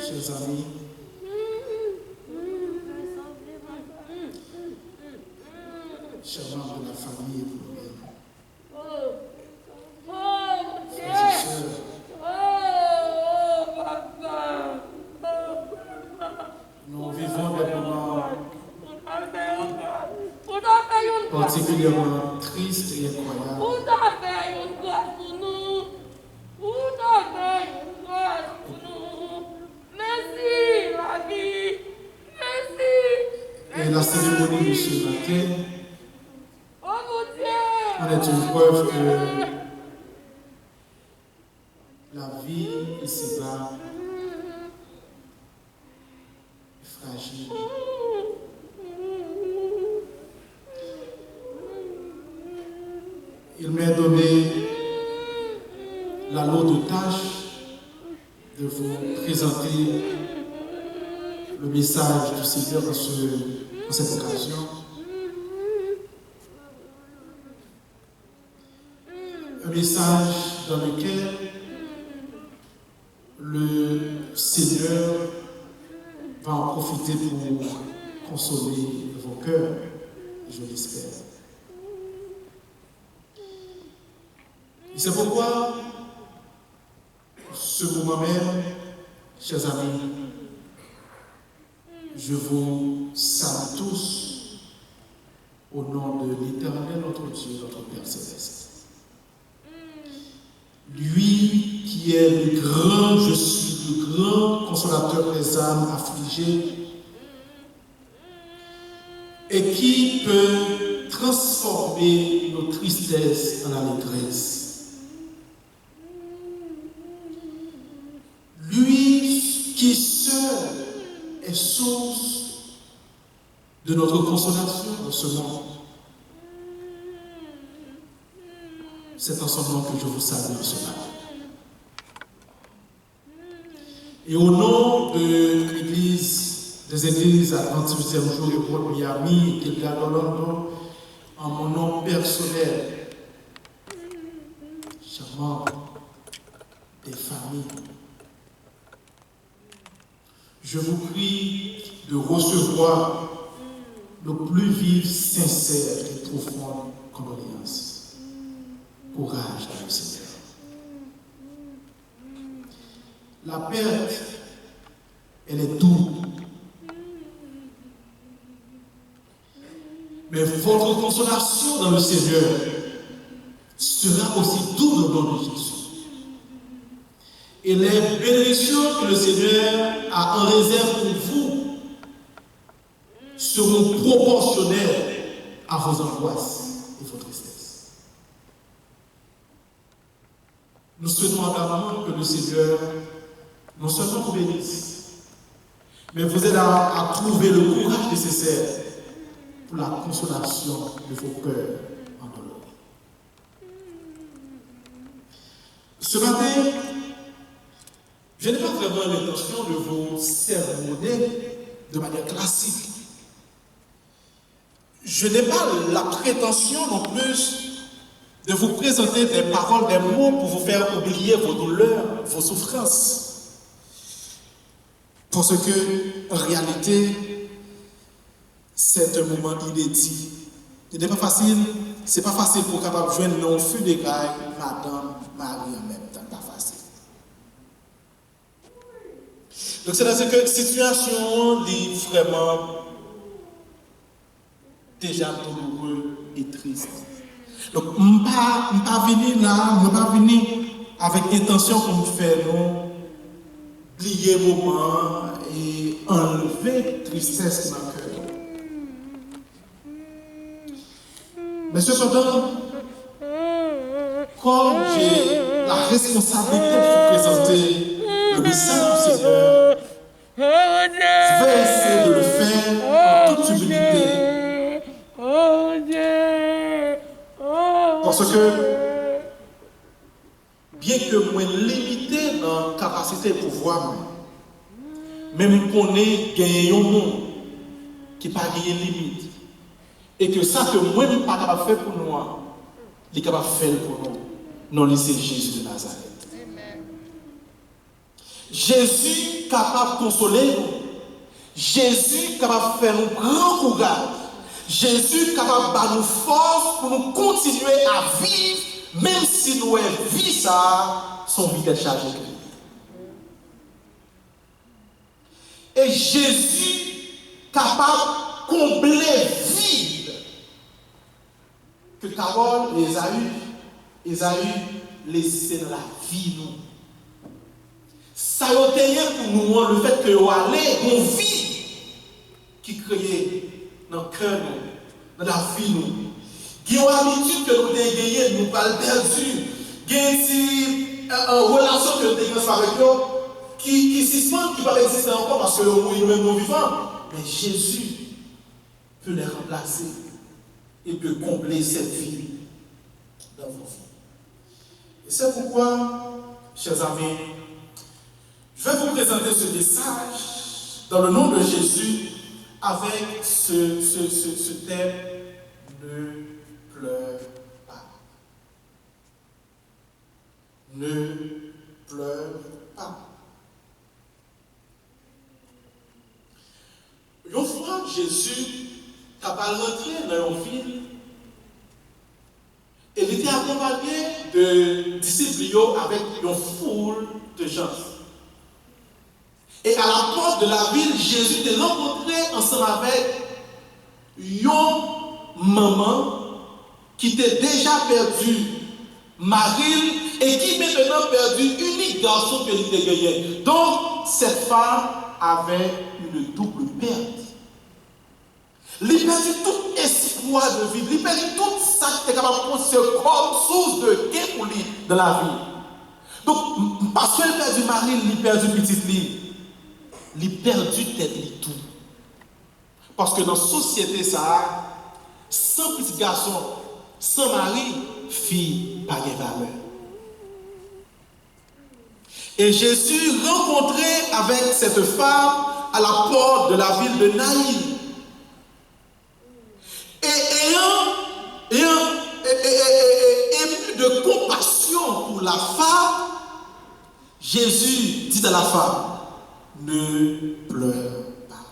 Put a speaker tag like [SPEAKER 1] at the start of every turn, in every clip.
[SPEAKER 1] Chers amis, chers membres de la famille et frères et sœurs, nous vivons des moments particulièrement tristes et incroyables. Et la cérémonie de ce matin en est une preuve que la vie ici-bas est fragile. Il m'est donné la lourde tâche de vous présenter le message du Seigneur dans cette occasion. Un message dans lequel le Seigneur va en profiter pour consoler vos cœurs, je l'espère. Et c'est pourquoi, ce moment même, chers amis, je vous salue tous au nom de l'Éternel, notre Dieu, notre Père Céleste. Lui qui est le grand, je suis le grand consolateur des âmes affligées et qui peut transformer nos tristesses en allégresse. Lui qui seul est source de notre consolation dans ce monde. C'est en son nom que je vous salue ce matin. Et au nom de l'Église, des Églises adventistes du jour et pour Miami et de Londres, en mon nom personnel, chers membres des familles, je vous prie de recevoir nos plus vives, sincères et profondes condoléances. Courage dans le Seigneur. La perte, elle est douce. Mais votre consolation dans le Seigneur sera aussi douce au nom de Jésus. Et les bénédictions que le Seigneur a en réserve pour vous seront proportionnelles à vos angoisses et vos tristesses. Nous souhaitons ardemment que le Seigneur non seulement vous bénisse, mais vous aide à trouver le courage nécessaire pour la consolation de vos cœurs endoloris. Ce matin, je n'ai pas vraiment l'intention de vous sermonner de manière classique. Je n'ai pas la prétention non plus de vous présenter des paroles, des mots pour vous faire oublier vos douleurs, vos souffrances. Parce que, en réalité, c'est un moment inédit. Ce n'est pas facile, c'est pas facile pour capable de joindre non feu des grailles, Madame Marie en même temps, pas facile. Donc c'est dans cette situation est vraiment déjà douloureux et triste. Donc je ne suis pas venu là, je ne suis pas venu avec intention pour nous faire oublier le moment et enlever la tristesse dans le cœur. Mais cependant, comme j'ai la responsabilité de vous présenter Le salut du Seigneur, je vais essayer de le faire en toute humilité. Parce que, bien que moi limité dans la capacité de pouvoir, même qu'on ait gagné un monde qui n'a pas gagné limite. Et que ça que moi, je ne suis pas capable de faire pour nous, il est capable de faire pour nous. Non, c'est Jésus de Nazareth. Jésus capable de consoler nous. Jésus capable de faire nous grand courage. Jésus capable de nous force pour nous continuer à vivre, même si nous vivons ça, son vie est chargée. Et Jésus capable de combler vide que Carole et Esaü laissé dans la vie nous. Ça a été pour nous le fait que nous allons une vie qui crée dans le cœur, dans la vie nous. Il y a une habitude que nous avons gagnée, nous pas perdu. Il y a une relation que nous avons avec eux qui suspend, qui va exister encore parce que nous-mêmes nous vivons. Mais Jésus peut les remplacer et peut combler cette vie dans vos vies. Et c'est pourquoi, chers amis, je vais vous présenter ce message dans le nom de Jésus avec ce thème « Ne pleure pas ». Ne pleure pas. Une fois Jésus a rentré dans une ville, il était accompagné de disciples avec une foule de gens. Et à la porte de la ville, Jésus était rencontré ensemble avec une maman qui était déjà perdue, Marie, et qui maintenant perdu unique garçon que lui gagné. Donc, cette femme avait une double perte. Il perdit tout espoir de vie, il perdit tout ça qui était capable de construire comme source de gain pour lui dans la vie. Donc, parce qu'elle a perdu Marie, il a perdu petite lui. Il a perdu tête tout. Parce que dans la société, ça, sans petit garçon, sans mari, fille, pas de valeur. Et Jésus rencontré avec cette femme à la porte de la ville de Naïm. Et ayant ému de compassion pour la femme, Jésus dit à la femme, ne pleure pas.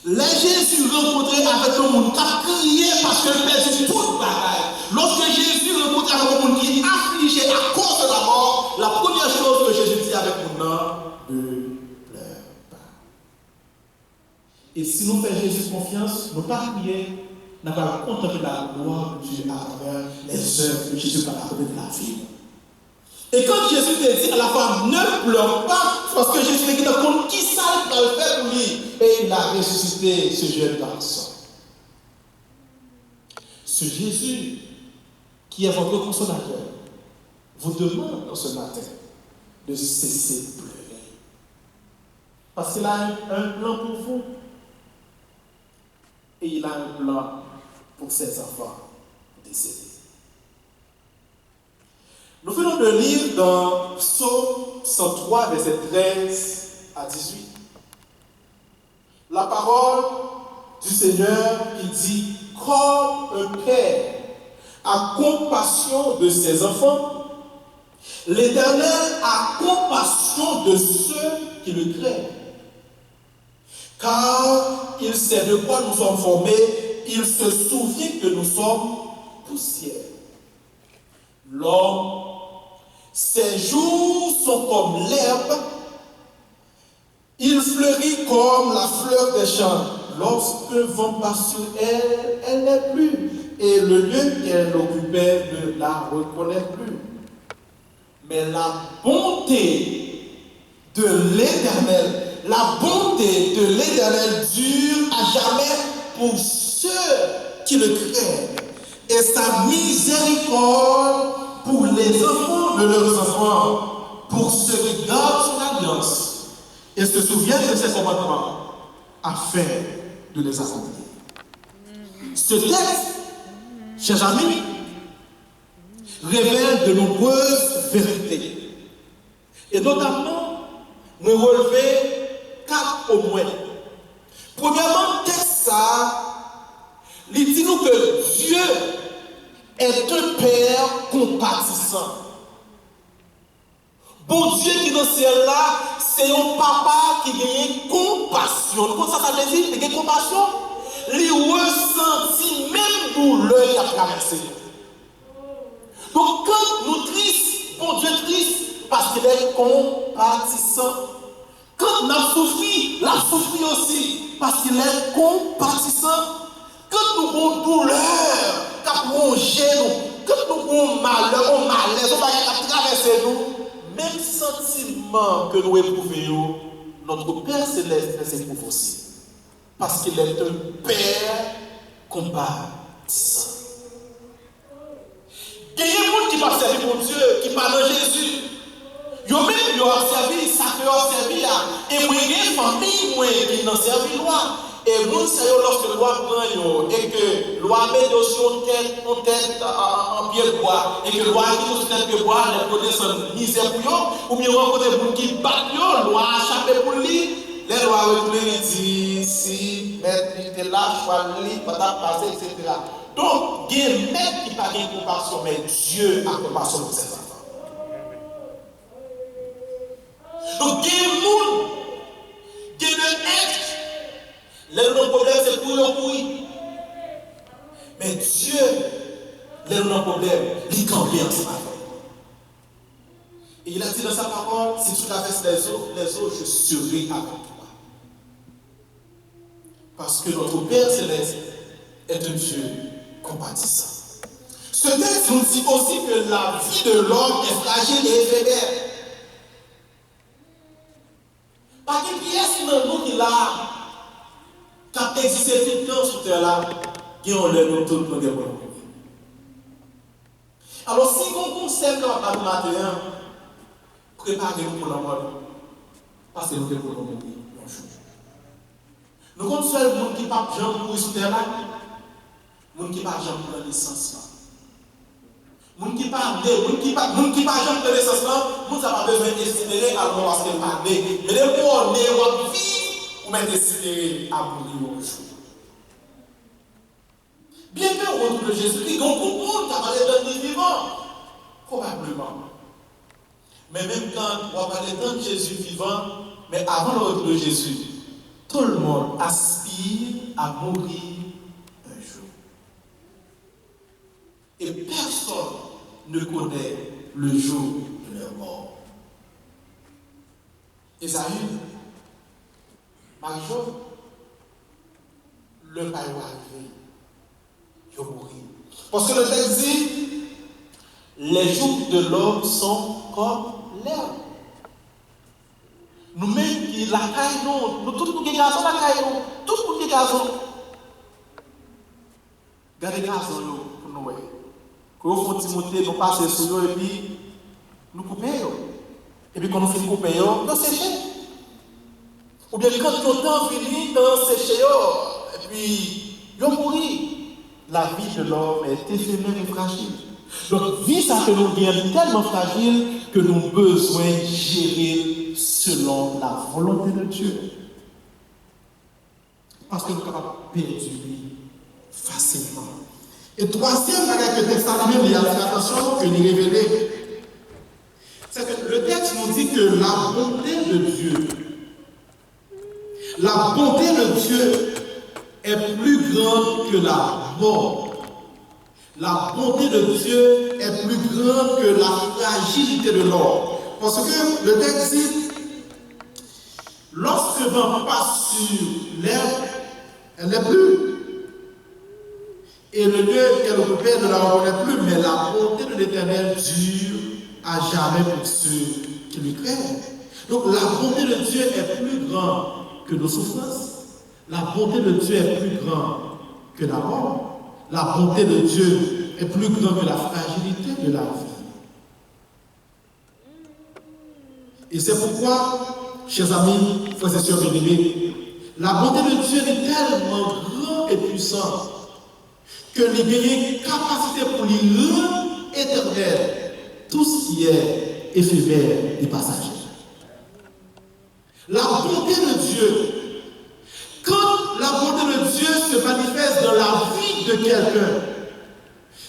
[SPEAKER 1] Là, Jésus rencontré avec le monde qui a crié parce qu'il perdit toute bagaille. Lorsque Jésus rencontré avec le monde qui est affligé à cause de la mort, la première chose que Jésus dit avec mon nom, ne pleure pas. Et si nous faisons Jésus confiance, nous ne pas prier, nous ne pas contempler la gloire de Dieu à travers les œuvres que Jésus va apporter de la vie. Et quand Jésus te dit à la femme, ne pleure pas, parce que Jésus te dit compte qui ça va le faire pour lui. Et il a ressuscité ce jeune garçon. Ce Jésus, qui est votre consolateur, vous demande dans ce matin de cesser de pleurer. Parce qu'il a un plan pour vous. Et il a un plan pour ses enfants décédés. Nous venons de lire dans Psaume 103, verset 13 à 18, la parole du Seigneur qui dit « Comme un père a compassion de ses enfants, l'Éternel a compassion de ceux qui le craignent. Car il sait de quoi nous sommes formés, il se souvient que nous sommes poussière. L'homme, ses jours sont comme l'herbe, il fleurit comme la fleur des champs. Lorsque vent passe sur elle, elle n'est plus, et le lieu qu'elle occupait ne la reconnaît plus. Mais la bonté de l'Éternel, dure à jamais pour ceux qui le craignent, et sa miséricorde pour les enfants de leurs enfants, pour ceux qui gardent son alliance et se souviennent de ses commandements afin de les accomplir. Ce texte, chers amis, révèle de nombreuses vérités. Et notamment, nous relever 4 au moins. Premièrement, texte ça, il dit nous que Dieu est un Père compatissant. Bon Dieu qui est dans le ciel là, c'est un papa qui a compassion. Comment ça veut dire? Il a compassion. Il ressentit même douleur qu'il a traversé. Donc quand nous tristes, bon Dieu triste, parce qu'il est compatissant. Quand nous avons souffert, il a souffert aussi, parce qu'il est compatissant. Quand nous avons douleur, quand nous avons gêne, quand nous avons malheur, on malaise, on va traverser nous, même sentiment que nous éprouvons, notre Père Céleste les éprouve aussi. Parce qu'il est un Père compatissant. Il y a des gens qui peuvent servir mon Dieu, qui parlent de Jésus. Ils ont même servi, ça peut servir à. Et moi, il y a une famille qui n'ont servi loi. Et nous, c'est lorsque la loi prend et que la loi met sur tête en pied de bois, et que la loi met sur tête de bois, les connaissances misère pour eux, ou bien on connaît des gens qui battent eux, la loi échappée pour lui. Les lois retournent, disent si maître était là, choisi, pas passer, etc. Donc, il y a un maître qui n'a pas de compassion, mais Dieu a compassion pour ses enfants. Donc, il y a un monde, il y a un être. Le problème, c'est pour eux. Mais Dieu, le problème, il campe ensemble. Et il a dit dans sa parole, si tu traverses les eaux, je serai avec toi. Parce que notre Père Céleste est un Dieu compatissant. Ce texte nous dit aussi que la vie de l'homme est fragile et éphémère. Parce que pièce dans nous qui l'a, qui a existé tout le temps sur terre là, qui ont l'air de tout le monde. Alors si on conserve dans le matin, préparez-vous pour la mort. Parce que nous devons mourir un jour. Nous comptons sur le monde qui n'a pas de gens pour sur terre là, le monde qui n'a pas de gens pour la naissance là. Le monde qui n'a pas de gens pour la naissance là, nous n'avons pas besoin d'espérer à mort parce qu'il n'est pas né. Mais les morts nés ou vivre, ou même d'espérer à mourir un jour. Bien que au retour de Jésus-Christ, on comprend qu'il a parlé d'un vivant. Probablement. Mais même quand on parle d'un Jésus vivant, mais avant le retour de Jésus, tout le monde aspire à mourir un jour. Et personne ne connaît le jour de leur mort. Esaü, Marie-Jo, le païen va arriver. Je mourir. Parce que le texte dit, les jours de l'homme sont comme l'herbe. Nous-mêmes qui la caille, nous tous nous qui gazons la caille, tous nous qui gazons. Gardez gazons pour nous. Quand nous faisons monter, nous passons sur eux et puis nous coupons. Et puis quand nous finissons de couper, nous séchons. Ou bien quand le temps finit, nous séchons. Et puis, nous mourons. La vie de l'homme est éphémère et fragile. Donc, vie ça que nous gagnons tellement fragile que nous avons besoin de gérer selon la volonté de Dieu. Parce que nous sommes capables de perdre facilement. Et troisième bagage que le texte a lui-même, il a fait attention que nous révélons, c'est que le texte nous dit que la bonté de Dieu est plus grande que la mort. La bonté de Dieu est plus grande que la fragilité de l'homme. Parce que le texte dit, lorsque le vent passe sur l'herbe, elle n'est plus. Et le lieu qu'elle occupait ne la reconnaît plus, mais la bonté de l'Éternel dure à jamais pour ceux qui lui craignent. Donc la bonté de Dieu est plus grande que nos souffrances. La bonté de Dieu est plus grande que la mort. La bonté de Dieu est plus grande que la fragilité de la vie. Et c'est pourquoi, chers amis, frères et sœurs bien-aimés, la bonté de Dieu est tellement grande et puissante que les gagnants capacité pour lui rendre éternel tout ce qui est éphémère et passager. La bonté de Dieu, quand la bonté de Dieu se manifeste dans la vie de quelqu'un,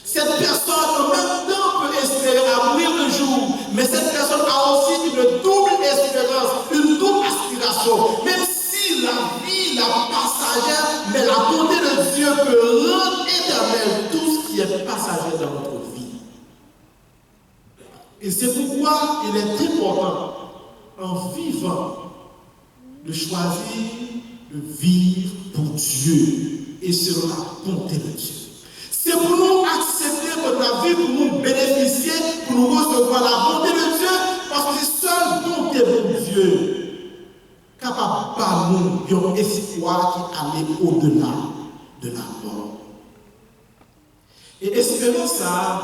[SPEAKER 1] cette personne en même temps peut espérer mourir le jour, mais cette personne a aussi une double espérance, une double aspiration. Même si la vie, la passagère, mais la bonté de Dieu peut rendre éternel tout ce qui est passager dans notre vie. Et c'est pourquoi il est important, en vivant, de choisir de vivre pour Dieu et selon la bonté de Dieu. C'est pour nous accepter notre vie, pour nous bénéficier, pour nous recevoir la bonté de Dieu, parce que c'est seule bonté de Dieu capable par nous d'un espoir qui allait au-delà de la mort. Et espérons ça,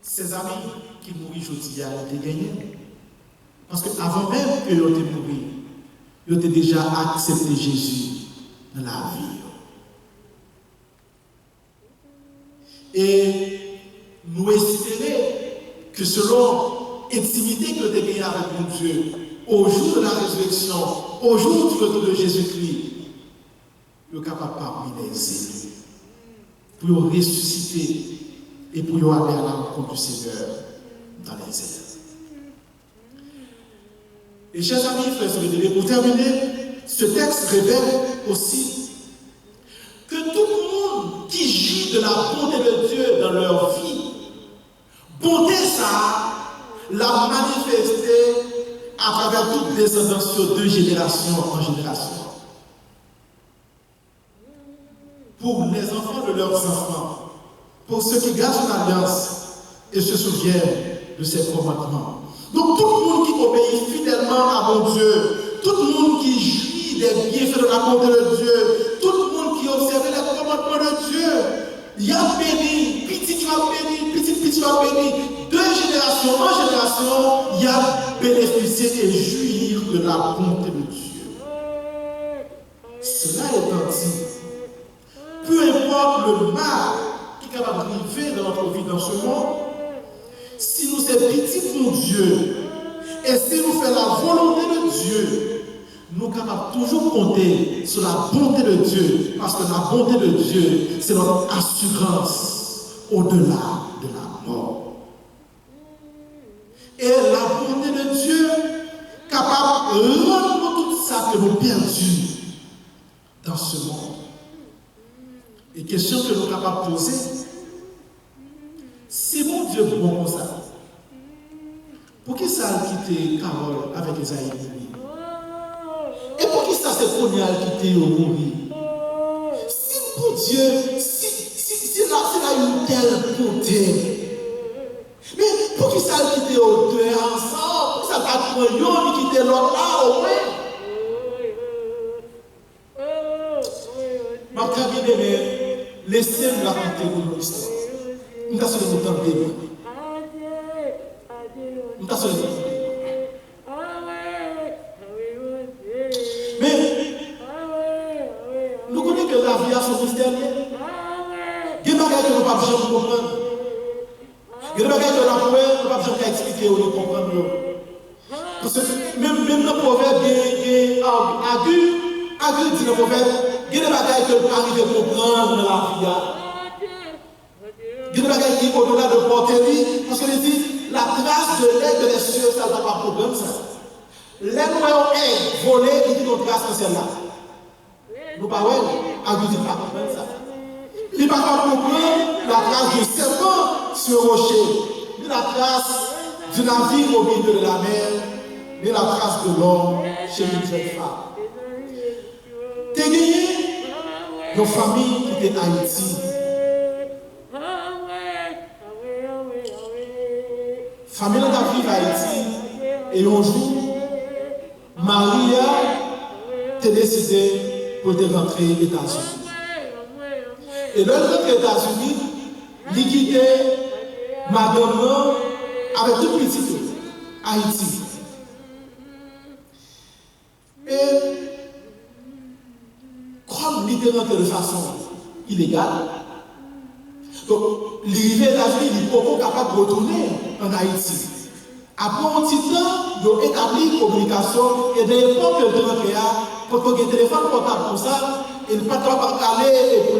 [SPEAKER 1] ces amis qui mourent aujourd'hui ont été gagnés. Parce qu'avant même qu'ils aient mouru, ils ont déjà accepté Jésus dans la vie. Et nous espérons que selon l'intimité que nous avons gagnée avec mon Dieu, au jour de la résurrection, au jour du retour de Jésus-Christ, nous sommes capables parmi les élus pour ressusciter et pour aller à la rencontre du Seigneur dans les airs. Et chers amis, frères et sœurs, pour terminer, ce texte révèle aussi que tout le monde qui jouit de la bonté de Dieu dans leur vie, bonté ça, l'a manifesté à travers toute descendance de génération en génération. Pour les enfants de leurs enfants, pour ceux qui gardent une alliance et se souviennent de ses commandements. Donc tout le monde qui obéit fidèlement à mon Dieu, tout le monde qui jouit des bienfaits de la bonté de Dieu, tout le monde qui observe les commandements de Dieu, il y a béni, petit tu as béni, petit tu as béni, de génération en génération, il y a bénéficié et jouir de la bonté de Dieu. Cela étant dit, peu importe le mal qui est capable d'arriver dans notre vie dans ce monde, si nous sommes petits pour Dieu et si nous faisons la volonté de Dieu, nous sommes capables toujours compter sur la bonté de Dieu, parce que la bonté de Dieu, c'est notre assurance au-delà de la mort. Et la bonté de Dieu, capable de rendre tout ça que nous perdons dans ce monde. Et question que nous sommes capables de poser, si mon Dieu est bon comme ça, pour qui ça a quitté Carole avec Esaïe? Et pour qui ça c'est qu'on a quitté au mourir? Si mon Dieu, si là une telle bonté, mais pour qui ça a quitté aux deux ensemble? Pour ça a pris un qui quitté l'autre là au moins? Ma cabine, mais laissez-moi la quitter pour l'histoire. Nous avons le temps de bébé. Nous avons le temps. Mais nous connaissons que la vie a son mystère. Il y a des bagages que nous ne pouvons pas comprendre. Il y a des bagages que nous ne pouvons pas expliquer ou comprendre. Parce que même dans le proverbe, Agur dit dans le proverbe, il y a des bagages que nous ne pouvons pas arriver à comprendre dans la vie. Il y a des bagages qui sont au-delà de porter, parce qu'il dit, la trace de l'aigle des cieux, ça n'a pas de problème, ça. L'aigle est volé, il dit qu'on trace que celle-là. Nous pas Agur dit pas comprendre ça. Il ne va pas comprendre la trace du serpent sur le rocher, ni la trace du navire au milieu de la mer, ni la trace de l'homme chez une jeune femme. Tu as gagné nos familles qui étaient en Haïti. Famille dans la vie Haïti, et un jour, Maria a décidé pour rentrer aux États-Unis. Et là, aux États-Unis, il quittait madame avec tout petit peu. Haïti. Et comme littéralement de façon illégale, donc l'arrivée d'États-Unis, il n'est pas capable de retourner en Haïti. Après un petit temps, ils ont établi une communication et de l'époque de l'Européen, quand on a un téléphone portable pour ça, il n'est pas capable d'aller pour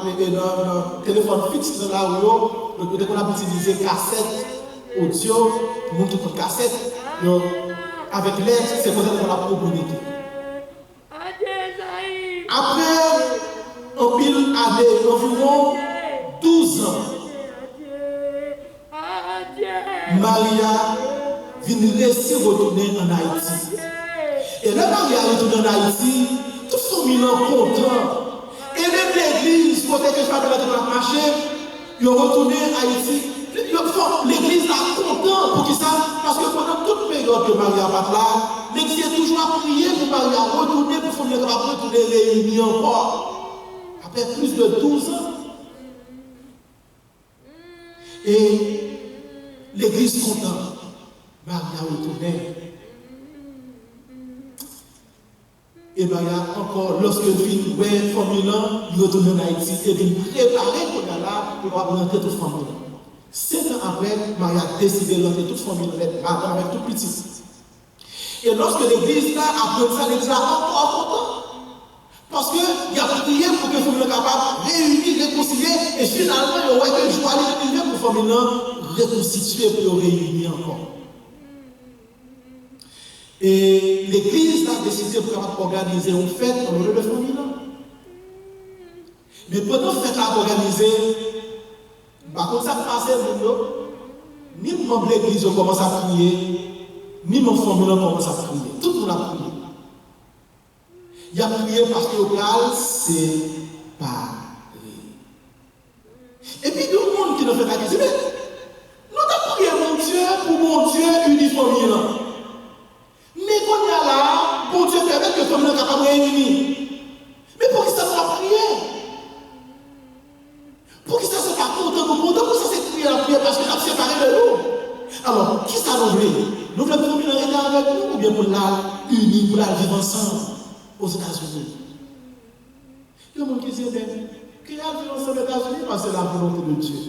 [SPEAKER 1] le téléphone fixe dans la rue, donc on a utilisé cassette audio, pour montrer une cassette, avec l'aide, c'est pour ça qu'on a communiqué. Après un pile année, environ 12 ans, Maria vient laisser retourner en Haïti. Et là, Maria retourne en Haïti, tout le monde est content. Et même l'église, côté que je parle de la marché, ils ont retourné en Haïti. L'église est contente pour qui ça? Parce que pendant toute période que Maria va là, l'église est toujours à prier pour Maria retourner pour faire retourner réunion encore. Après plus de 12 ans. Et l'église contente. Maria retournait. Et Maria encore, lorsque le film ouais, Formule 1, il retourne en Haïti et il préparait pour aller là pour rentrer toute Formule 1. 7 ans après, Maria a décidé de rentrer toute Formule 1 avec tout petit. Et lorsque l'église là après ça, l'église a encore content. Parce qu'il a prié pour que Formule 1 soit capable de réunir, réconcilier, et finalement, il y aura que joie arriver pour Formule 1 reconstituer pour réunir encore. Et l'église a décidé d'organiser une fête en l'honneur de Formule 1. Mais pendant que fête a organisé, par contre, ça passait, ni le membre de l'église commence à prier, ni mon Formule 1 commence à prier. Tout le monde a prié. Il a prié parce que le local, c'est Paris. Et puis, tout le monde qui nous fait la question, nous avons prié mon Dieu unir Formule 1. Mais quand il y a là, bon Dieu permet que Formule 1 soit capable de réunir. Mais pour qui ça soit prié? Pour qui ça soit pas content, pour ça c'est prier la prière parce que nous avons séparé de nous. Alors, qui ça nous veut? Nous voulons Formule 1 rester avec nous ou bien pour la unir, pour la vivre ensemble aux États-Unis? Il y a des gens qui disent, qu'il y a vivre ensemble aux États-Unis parce que c'est la volonté de Dieu.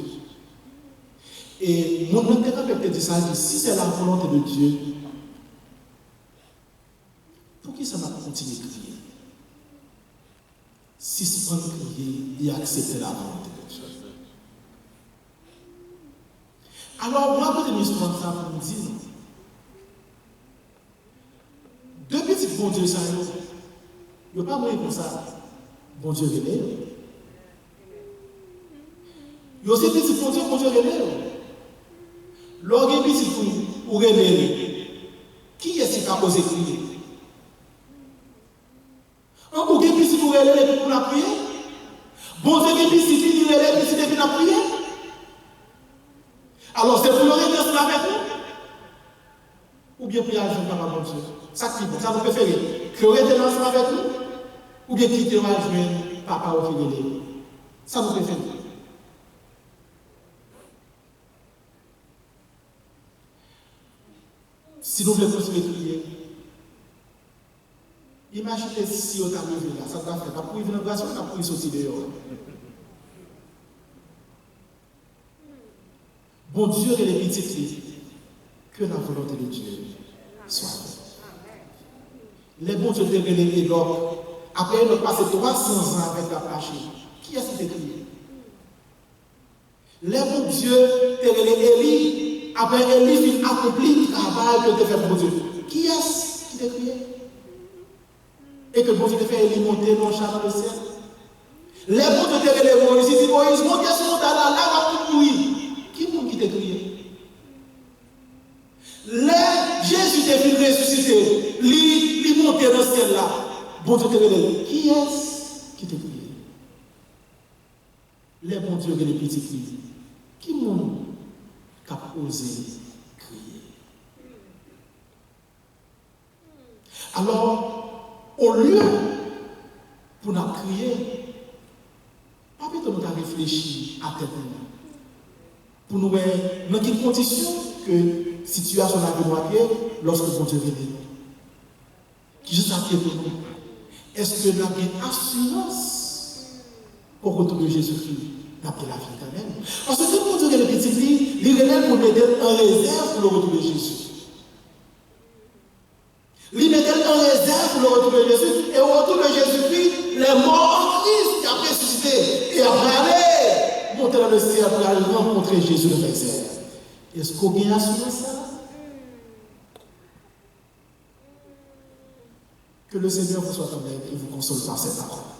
[SPEAKER 1] Et mon intérêt peut-être dit ça, si c'est la volonté de Dieu, pour qui ça va continuer de crier? Si ce qu'on crier et accepter la volonté de Dieu. Alors, moi, je vais vous ça pour vous dire. Deux petits bon Dieu, ça, il n'y a pas moyen comme ça. Bon Dieu, relève. Il y a aussi des petits bon Dieu, relève. Lorsqu'il y a des petits pour relève, qui est-ce qui a posé crier? Un bouquet petit pour relève pour la prière. Bon Dieu, petit pour relève pour la prière. Alors, c'est pour le rester avec nous? Ou bien pour y aller avec bon Dieu? Ça qui bon, ça vous préférez? Que rester ensemble avec nous? Ou bien quitter moi jouer papa au fidèle? Ça vous préférez? Si nous voulons continuer de prier, imaginez si on a arrivé là, ça va faire. On a pris une innovation, on a pris sortir dehors. Bon Dieu et les petites filles, que la volonté de Dieu soit faite. Les bons dieux de Enoch, après Enoch passé 300 ans avec la Pachée, qui est-ce qui t'a crié? Les bons dieux de Élie, après Élie fin accompli le travail que tu fait pour Dieu. Qui est-ce qui t'a crié? Et que bon Dieu te fait Élie monter dans le char dans le ciel. Les bons dieux de Moïse, il dit Moïse, monte sur mon talent, là, va tout mourir. Qui est-ce qui t'a crié? Jésus est venu ressusciter, lui monter dans le ciel là. Bon Dieu te relève. Qui est-ce qui t'a crié? Les bons dieux et les petits filles. Qui m'ont osé crier? Alors, au lieu pour nous crier, pas peut-être nous réfléchir à tête. Pour nous voir dans quelles conditions que situation la vie marquée lorsque bon Dieu vient. Qui juste à pour nous. Est-ce que nous avons assurance au retour de Jésus-Christ d'après la vie éternelle? Parce que tout le monde dit que le petit lit, il est pour mettre en réserve pour le retour de Jésus. Il met en réserve pour le retour de Jésus. Et au retour de Jésus-Christ, les morts en Christ qui a ressuscité et après aller monter dans le ciel pour aller rencontrer Jésus le Messie. Est-ce qu'on a bien assuré ça? Que le Seigneur vous soit en aide et vous console par cette parole.